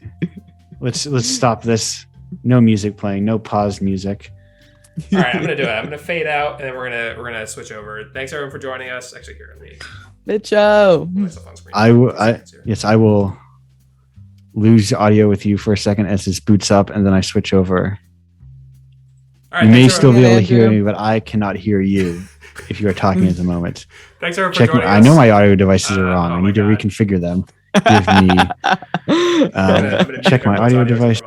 Let's stop this. No music playing. No pause music. All right, I'm gonna do it. I'm gonna fade out, and then we're gonna switch over. Thanks everyone for joining us. Actually, here let me. Mitcho. I will lose audio with you for a second as this boots up, and then I switch over. All right, you may still be able to hear me, but I cannot hear you if you are talking at the moment. Thanks everyone for joining us. I know my audio devices are wrong. I need to reconfigure them. Give me check my audio device.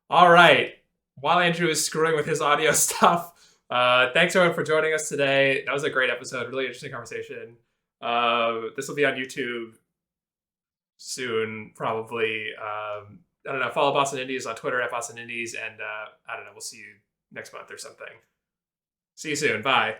All right. While Andrew is screwing with his audio stuff, thanks everyone for joining us today. That was a great episode. Really interesting conversation. This will be on YouTube soon, probably. I don't know. Follow Boston Indies on Twitter @Boston Indies, and I don't know. We'll see you next month or something. See you soon. Bye.